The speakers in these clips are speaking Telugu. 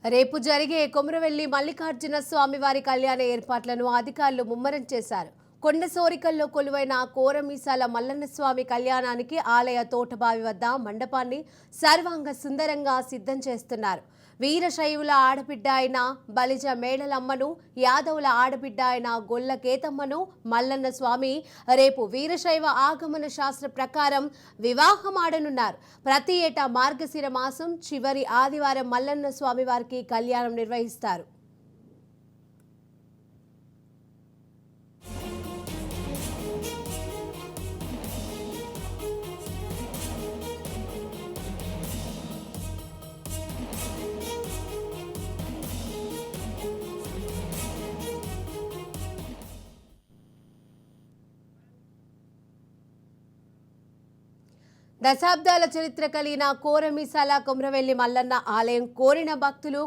రేపు జరిగే కొమురవెల్లి మల్లికార్జున స్వామివారి కళ్యాణ ఏర్పాట్లను అధికారులు ముమ్మరం చేశారు. కొండ సోరికల్లో కొలువైన కోరమీసాల మల్లన్న స్వామి కళ్యాణానికి ఆలయ తోటబావి వద్ద మండపాన్ని సర్వాంగ సుందరంగా సిద్ధం చేస్తున్నారు. వీరశైవుల ఆడబిడ్డ అయిన బలిజ మేడలమ్మను, యాదవుల ఆడబిడ్డ అయిన గొల్ల కేతమ్మను మల్లన్న స్వామి రేపు వీరశైవ ఆగమన శాస్త్ర ప్రకారం వివాహం ఆడనున్నారు. ప్రతి ఏటా మార్గశిర మాసం చివరి ఆదివారం మల్లన్న స్వామి వారికి కళ్యాణం నిర్వహిస్తారు. దశాబ్దాల చరిత్ర కలిగిన కోరమీసాల కొమురవెల్లి మల్లన్న ఆలయం కోరిన భక్తులు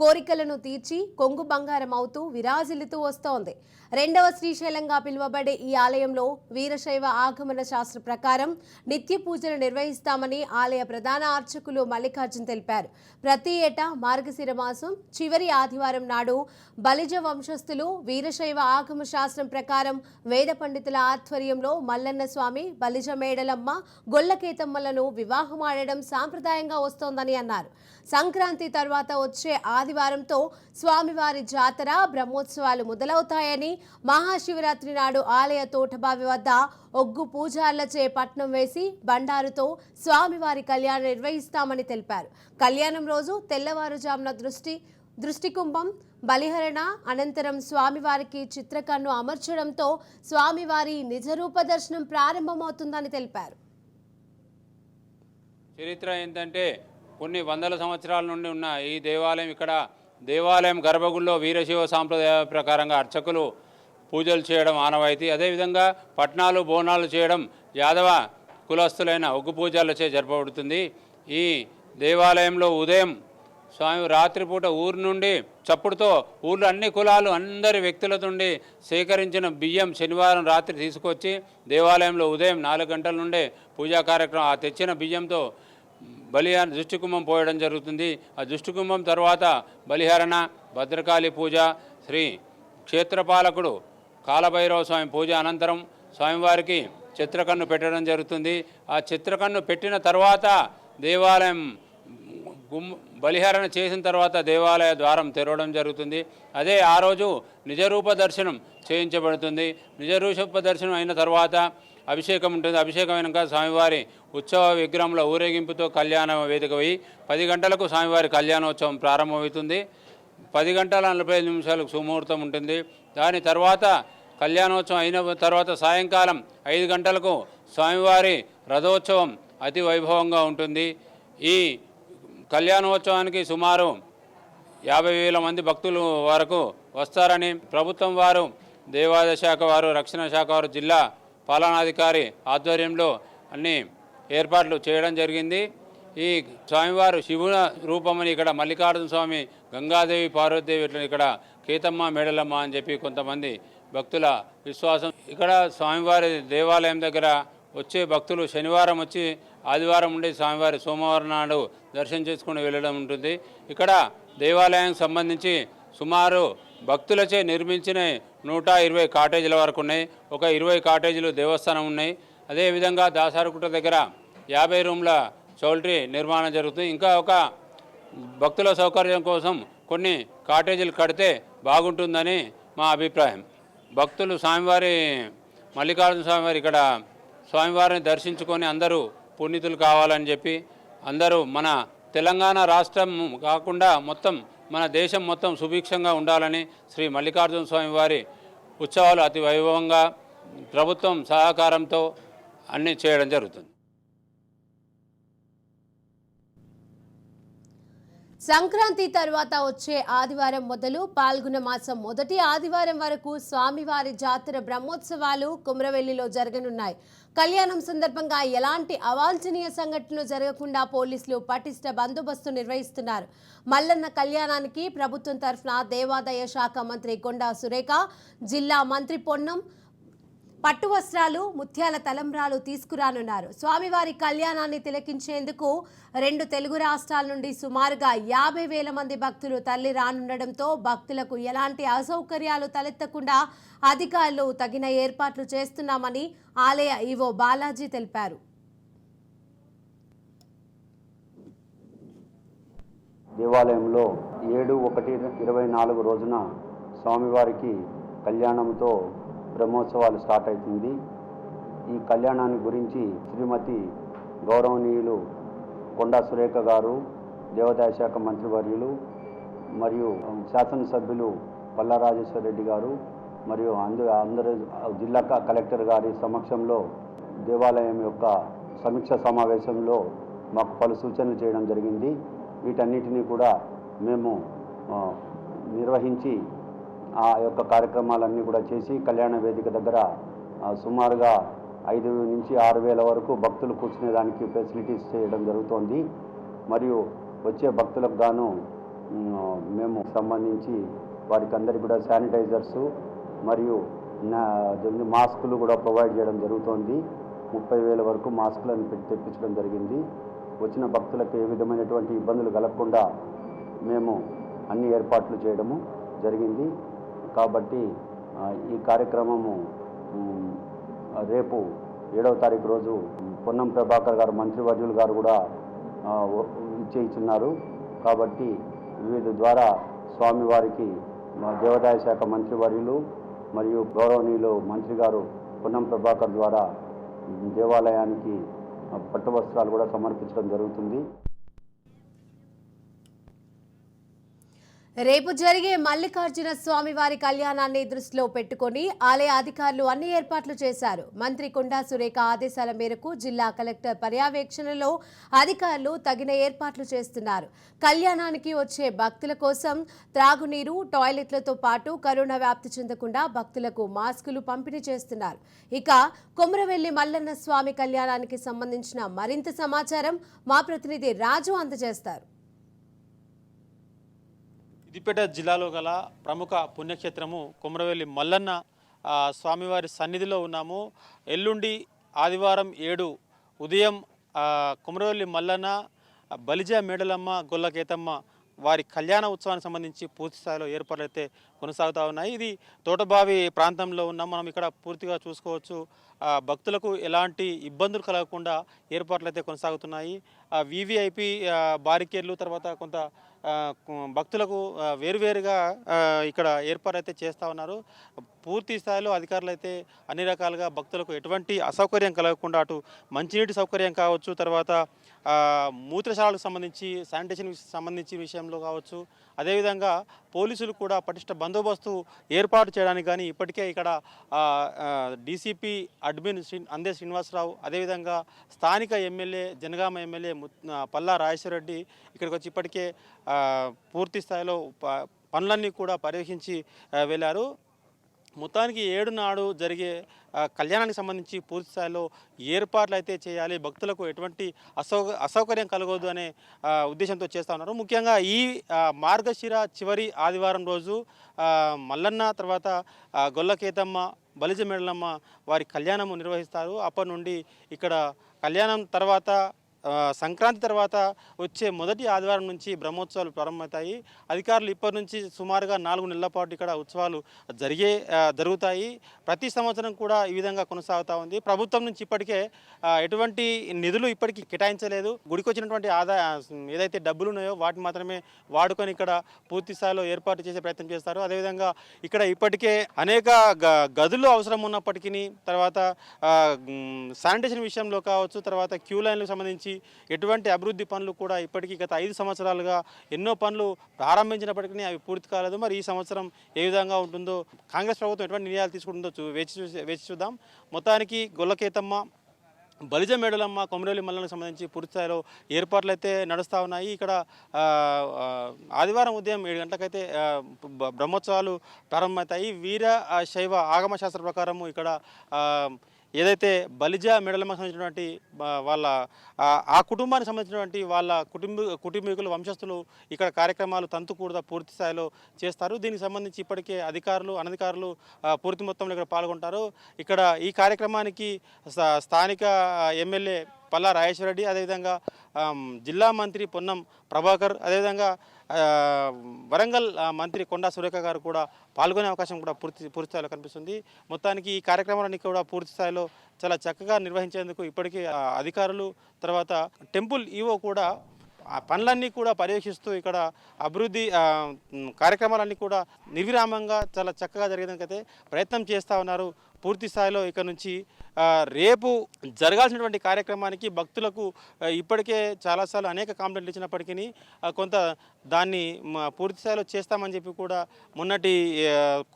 కోరికలను తీర్చి కొంగు బంగారం అవుతూ విరాజిల్లుతూ వస్తోంది. రెండవ శ్రీశైలంగా పిలువబడే ఈ ఆలయంలో వీరశైవ ఆగమన శాస్త్ర ప్రకారం నిత్య పూజలు నిర్వహిస్తామని ఆలయ ప్రధాన అర్చకులు మల్లికార్జున్ తెలిపారు. ప్రతి ఏటా మార్గశిర మాసం చివరి ఆదివారం నాడు బలిజ వంశస్థులు వీరశైవ ఆగమ శాస్త్రం ప్రకారం వేద పండితుల ఆధ్వర్యంలో మల్లన్న స్వామి, బలిజ మేడలమ్మ, గొల్లకేతమ్మలను వివాహం ఆడడం సాంప్రదాయంగా వస్తోందని అన్నారు. సంక్రాంతి తర్వాత వచ్చే ఆదివారంతో స్వామివారి జాతర బ్రహ్మోత్సవాలు మొదలవుతాయని, మహాశివరాత్రి నాడు ఆలయ తోటబావి వద్ద ఒగ్గు పూజార్లచే పట్నం వేసి బండారుతో స్వామివారి కళ్యాణం నిర్వహిస్తామని తెలిపారు. కళ్యాణం రోజు తెల్లవారుజామున దృష్టికుంభం, బలిహరణ అనంతరం స్వామివారికి చిత్రకన్ను అమర్చడంతో స్వామివారి నిజరూప దర్శనం ప్రారంభమవుతుందని తెలిపారు. చరిత్ర ఏంటంటే కొన్ని వందల సంవత్సరాల నుండి ఉన్న ఈ దేవాలయం, ఇక్కడ దేవాలయం గర్భగుడిలో వీరశైవ సాంప్రదాయ ప్రకారంగా అర్చకులు పూజలు చేయడం ఆనవాయితీ. అదేవిధంగా పట్నాలు, బోనాలు చేయడం యాదవ కులస్తులైన ఒగ్గు పూజలచే జరపబడుతుంది. ఈ దేవాలయంలో ఉదయం స్వామి రాత్రిపూట ఊరు నుండి చప్పుడుతో ఊళ్ళో అన్ని కులాలు అందరి వ్యక్తుల నుండి సేకరించిన బియ్యం శనివారం రాత్రి తీసుకొచ్చి దేవాలయంలో ఉదయం 4 గంటల నుండే పూజా కార్యక్రమం ఆ తెచ్చిన బియ్యంతో బలిహార దుష్టికుంభం పోయడం జరుగుతుంది. ఆ దుష్టికుంభం తర్వాత బలిహరణ, భద్రకాళి పూజ, శ్రీ క్షేత్రపాలకుడు కాలభైరవ స్వామి పూజ అనంతరం స్వామివారికి చిత్రకన్ను పెట్టడం జరుగుతుంది. ఆ చిత్రకన్ను పెట్టిన తర్వాత దేవాలయం బలిహరణ చేసిన తర్వాత దేవాలయ ద్వారం తెరవడం జరుగుతుంది. అదే ఆ రోజు నిజరూప దర్శనం చేయించబడుతుంది. నిజరూప దర్శనం అయిన తర్వాత అభిషేకం ఉంటుంది. అభిషేకం అయినాక స్వామివారి ఉత్సవ విగ్రహంలో ఊరేగింపుతో కళ్యాణ వేదిక పోయి 10 గంటలకు స్వామివారి కళ్యాణోత్సవం ప్రారంభమవుతుంది. 10 గంటల 45 నిమిషాలకు సుముహూర్తం ఉంటుంది. దాని తర్వాత కళ్యాణోత్సవం అయిన తర్వాత సాయంకాలం 5 గంటలకు స్వామివారి రథోత్సవం అతి వైభవంగా ఉంటుంది. ఈ కళ్యాణోత్సవానికి సుమారు 50,000 మంది భక్తులు వరకు వస్తారని ప్రభుత్వం వారు, దేవాదాయ శాఖ వారు, రక్షణ శాఖ వారు, జిల్లా పాలనాధికారి ఆధ్వర్యంలో అన్ని ఏర్పాట్లు చేయడం జరిగింది. ఈ స్వామివారు శివుల రూపమని ఇక్కడ మల్లికార్జున స్వామి, గంగాదేవి, పార్వతీదేవి, ఇట్లా ఇక్కడ కేతమ్మ, మేడలమ్మ అని చెప్పి కొంతమంది భక్తుల విశ్వాసం. ఇక్కడ స్వామివారి దేవాలయం దగ్గర వచ్చే భక్తులు శనివారం వచ్చి ఆదివారం ఉండి స్వామివారి సోమవారం నాడు దర్శనం చేసుకుని వెళ్ళడం ఉంటుంది. ఇక్కడ దేవాలయానికి సంబంధించి సుమారు భక్తులచే నిర్మించిన 120 కాటేజీల వరకు ఉన్నాయి. ఒక 20 కాటేజీలు దేవస్థానం ఉన్నాయి. అదేవిధంగా దాసారకుట దగ్గర 50 రూమ్ల చౌల్ట్రీ నిర్మాణం జరుగుతుంది. ఇంకా ఒక భక్తుల సౌకర్యం కోసం కొన్ని కాటేజీలు కడితే బాగుంటుందని మా అభిప్రాయం. భక్తులు స్వామివారి మల్లికార్జున స్వామివారి ఇక్కడ స్వామివారిని దర్శించుకొని అందరూ పుణ్యతులు కావాలని చెప్పి అందరూ మన తెలంగాణ రాష్ట్రం కాకుండా మొత్తం మన దేశం మొత్తం సుభిక్షంగా ఉండాలని శ్రీ మల్లికార్జున స్వామివారి ఉత్సవాలు అతి వైభవంగా ప్రభుత్వం సహకారంతో అన్నీ చేయడం జరుగుతుంది. సంక్రాంతి తర్వాత వచ్చే ఆదివారం మొదలు పాల్గొన మాసం మొదటి ఆదివారం వరకు స్వామివారి జాతర బ్రహ్మోత్సవాలు కొమురవెల్లిలో జరగనున్నాయి. కళ్యాణం సందర్భంగా ఎలాంటి అవాంఛనీయ సంఘటనలు జరగకుండా పోలీసులు పటిష్ట బందోబస్తు నిర్వహిస్తున్నారు. మల్లన్న కళ్యాణానికి ప్రభుత్వం తరఫున దేవాదాయ శాఖ మంత్రి కొండా సురేఖ, జిల్లా మంత్రి పొన్నం పట్టు వస్త్రాలు, ముత్యాల తలంబ్రాలు తీసుకురానున్నారు. స్వామివారి కళ్యాణాన్ని తిలకించేందుకు 2 తెలుగు రాష్ట్రాల నుండి సుమారుగా 50,000 మంది భక్తులు తరలి రానుండడంతో భక్తులకు ఎలాంటి అసౌకర్యాలు తలెత్తకుండా అధికారులు తగిన ఏర్పాట్లు చేస్తున్నామని ఆలయ ఈవో బాలాజీ తెలిపారు. దేవాలయంలో 7/1/24 రోజున స్వామివారికి కళ్యాణంతో బ్రహ్మోత్సవాలు స్టార్ట్ అవుతుంది. ఈ కళ్యాణాన్ని గురించి శ్రీమతి గౌరవనీయులు కొండా సురేఖ గారు, దేవాదాయ శాఖ మంత్రివర్యులు మరియు శాసనసభ్యులు పల్లా రాజేశ్వర రెడ్డి గారు మరియు అందరు జిల్లా కలెక్టర్ గారి సమక్షంలో దేవాలయం యొక్క సమీక్ష సమావేశంలో మాకు పలు సూచనలు చేయడం జరిగింది. వీటన్నిటినీ కూడా మేము నిర్వహించి ఆ యొక్క కార్యక్రమాలన్నీ కూడా చేసి కళ్యాణ వేదిక దగ్గర సుమారుగా 5 నుంచి 6,000 వరకు భక్తులు కూర్చునేదానికి ఫెసిలిటీస్ చేయడం జరుగుతోంది. మరియు వచ్చే భక్తులకు గాను మేము సంబంధించి వారికి అందరికీ కూడా శానిటైజర్సు మరియు మాస్కులు కూడా ప్రొవైడ్ చేయడం జరుగుతోంది. 30,000 వరకు మాస్కులను తెప్పించడం జరిగింది. వచ్చిన భక్తులకు ఏ విధమైనటువంటి ఇబ్బందులు కలగకుండా మేము అన్ని ఏర్పాట్లు చేయడము జరిగింది. కాబట్టి ఈ కార్యక్రమము రేపు 7వ తారీఖు రోజు పొన్నం ప్రభాకర్ గారు మంత్రివర్యులు గారు కూడా ఇచ్చేయిస్తున్నారు. కాబట్టి వీరి ద్వారా స్వామివారికి దేవాదాయ శాఖ మంత్రివర్యులు మరియు గౌరవనీయులు మంత్రి గారు పొన్నం ప్రభాకర్ ద్వారా దేవాలయానికి పట్టు వస్త్రాలు కూడా సమర్పించడం జరుగుతుంది. రేపు జరిగే మల్లికార్జున స్వామివారి కళ్యాణాన్ని దృష్టిలో పెట్టుకుని ఆలయ అధికారులు అన్ని ఏర్పాట్లు చేశారు. మంత్రి కొండా సురేఖ ఆదేశాల మేరకు జిల్లా కలెక్టర్ పర్యవేక్షణలో అధికారులు తగిన ఏర్పాట్లు చేస్తున్నారు. కళ్యాణానికి వచ్చే భక్తుల కోసం త్రాగునీరు, టాయిలెట్లతో పాటు కరోనా వ్యాప్తి చెందకుండా భక్తులకు మాస్కులు పంపిణీ చేస్తున్నారు. ఇక కొమురవెల్లి మల్లన్న స్వామి కళ్యాణానికి సంబంధించిన మరింత సమాచారం మా ప్రతినిధి రాజు అందజేస్తారు. సిద్దిపేట జిల్లాలో గల ప్రముఖ పుణ్యక్షేత్రము కొమురవెల్లి మల్లన్న స్వామివారి సన్నిధిలో ఉన్నాము. ఎల్లుండి ఆదివారం 7 ఉదయం కొమురవెల్లి మల్లన్న, బలిజ మేడలమ్మ, గొల్లకేతమ్మ వారి కళ్యాణ ఉత్సవానికి సంబంధించి పూర్తి స్థాయిలో ఏర్పాట్లు అయితే కొనసాగుతూ ఉన్నాయి. ఇది తోటబావి ప్రాంతంలో ఉన్నాం. మనం ఇక్కడ పూర్తిగా చూసుకోవచ్చు. భక్తులకు ఎలాంటి ఇబ్బందులు కలగకుండా ఏర్పాట్లు అయితే కొనసాగుతున్నాయి. వివిఐపి బారికేడ్లు, తర్వాత కొంత భక్తులకు వేరువేరుగా ఇక్కడ ఏర్పాటు అయితే చేస్తూ ఉన్నారు. పూర్తి స్థాయిలో అధికారులు అయితే అన్ని రకాలుగా భక్తులకు ఎటువంటి అసౌకర్యం కలగకుండా అటు మంచినీటి సౌకర్యం కావచ్చు, తర్వాత మూత్రశాలకు సంబంధించి శానిటేషన్ సంబంధించి విషయంలో కావచ్చు, అదేవిధంగా పోలీసులు కూడా పటిష్ట బందోబస్తు ఏర్పాటు చేయడానికి కానీ ఇప్పటికే ఇక్కడ డీసీపీ అడ్మిన్ అందే శ్రీనివాసరావు, అదేవిధంగా స్థానిక ఎమ్మెల్యే జనగామ ఎమ్మెల్యే పల్లా రాజేశ్వర రెడ్డి ఇక్కడికి వచ్చి ఇప్పటికే పూర్తి స్థాయిలో పనులన్నీ కూడా పర్యవేక్షించి వెళ్ళారు. మొత్తానికి 7 నాడు జరిగే కళ్యాణానికి సంబంధించి పూర్తి స్థాయిలో ఏర్పాట్లు అయితే చేయాలి, భక్తులకు ఎటువంటి అసౌకర్యం కలగదు అనే ఉద్దేశంతో చేస్తూ ఉన్నారు. ముఖ్యంగా ఈ మార్గశిర చివరి ఆదివారం రోజు మల్లన్న, తర్వాత గొల్లకేతమ్మ, బలిజ మేడలమ్మ వారి కళ్యాణము నిర్వహిస్తారు. అప్పటి నుండి ఇక్కడ కళ్యాణం తర్వాత సంక్రాంతి తర్వాత వచ్చే మొదటి ఆదివారం నుంచి బ్రహ్మోత్సవాలు ప్రారంభమవుతాయి. అధికారులు ఇప్పటి నుంచి సుమారుగా 4 నెలల పాటు ఇక్కడ ఉత్సవాలు జరుగుతాయి. ప్రతి సంవత్సరం కూడా ఈ విధంగా కొనసాగుతూ ఉంది. ప్రభుత్వం నుంచి ఇప్పటికే ఎటువంటి నిధులు ఇప్పటికీ కేటాయించలేదు. గుడికి వచ్చినటువంటి ఏదైతే డబ్బులు ఉన్నాయో వాటిని మాత్రమే వాడుకొని ఇక్కడ పూర్తి స్థాయిలో ఏర్పాటు చేసే ప్రయత్నం చేస్తారు. అదేవిధంగా ఇక్కడ ఇప్పటికే అనేక గదులు అవసరం ఉన్నప్పటికీ, తర్వాత శానిటేషన్ విషయంలో కావచ్చు, తర్వాత క్యూ లైన్లకు సంబంధించి ఎటువంటి అభివృద్ధి పనులు కూడా ఇప్పటికీ గత 5 సంవత్సరాలుగా ఎన్నో పనులు ప్రారంభించినప్పటికీ అవి పూర్తి కాలేదు. మరి ఈ సంవత్సరం ఏ విధంగా ఉంటుందో, కాంగ్రెస్ ప్రభుత్వం ఎటువంటి నిర్ణయాలు తీసుకుంటుందో వేచి చూద్దాం. మొత్తానికి గొల్లకేతమ్మ, బలిజ మేడలమ్మ, కొమురవెల్లి మల్లన్నకు సంబంధించి పూర్తి స్థాయిలో ఏర్పాట్లు అయితే నడుస్తూ ఉన్నాయి. ఇక్కడ ఆదివారం ఉదయం 7 గంటలకైతే బ్రహ్మోత్సవాలు ప్రారంభమవుతాయి. వీర శైవ ఆగమ శాస్త్ర ప్రకారము ఇక్కడ ఏదైతే బలిజ మెడలమ్మకు సంబంధించినటువంటి వాళ్ళ ఆ కుటుంబానికి సంబంధించినటువంటి వాళ్ళ కుటుంబీకులు వంశస్థులు ఇక్కడ కార్యక్రమాలు తంతుకూడదా పూర్తి స్థాయిలో చేస్తారు. దీనికి సంబంధించి ఇప్పటికే అధికారులు అనధికారులు పూర్తి మొత్తంలో ఇక్కడ పాల్గొంటారు. ఇక్కడ ఈ కార్యక్రమానికి స్థానిక ఎమ్మెల్యే పల్లా రాజేశ్వరరెడ్డి, అదేవిధంగా జిల్లా మంత్రి పొన్నం ప్రభాకర్, అదేవిధంగా వరంగల్ మంత్రి కొండా సురేఖ గారు కూడా పాల్గొనే అవకాశం కూడా పూర్తి స్థాయిలో కనిపిస్తుంది. మొత్తానికి ఈ కార్యక్రమాలన్నీ కూడా పూర్తి స్థాయిలో చాలా చక్కగా నిర్వహించేందుకు ఇప్పటికే అధికారులు, తర్వాత టెంపుల్ ఈవో కూడా ఆ పనులన్నీ కూడా పర్యవేక్షిస్తూ ఇక్కడ అభివృద్ధి కార్యక్రమాలన్నీ కూడా నిర్విరామంగా చాలా చక్కగా జరిగేదానికైతే ప్రయత్నం చేస్తూ ఉన్నారు. పూర్తి స్థాయిలో ఇక్కడ నుంచి రేపు జరగాల్సినటువంటి కార్యక్రమానికి భక్తులకు ఇప్పటికే చాలాసార్లు అనేక కంప్లైంట్లు ఇచ్చినప్పటికీ కొంత దాన్ని పూర్తి స్థాయిలో చేస్తామని చెప్పి కూడా మొన్నటి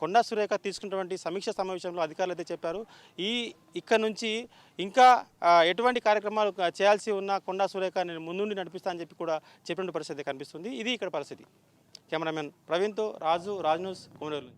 కొండా సురేఖ తీసుకున్నటువంటి సమీక్ష సమావేశంలో అధికారులు అయితే చెప్పారు. ఇక్కడ నుంచి ఇంకా ఎటువంటి కార్యక్రమాలు చేయాల్సి ఉన్నా కొండా సురేఖ నేను ముందుండి నడిపిస్తా అని చెప్పి కూడా చెప్పిన పరిస్థితి కనిపిస్తుంది. ఇది ఇక్కడ పరిస్థితి. కెమెరామెన్ ప్రవీణ్తో రాజు, రాజ్ న్యూస్, కొమరవెల్లి.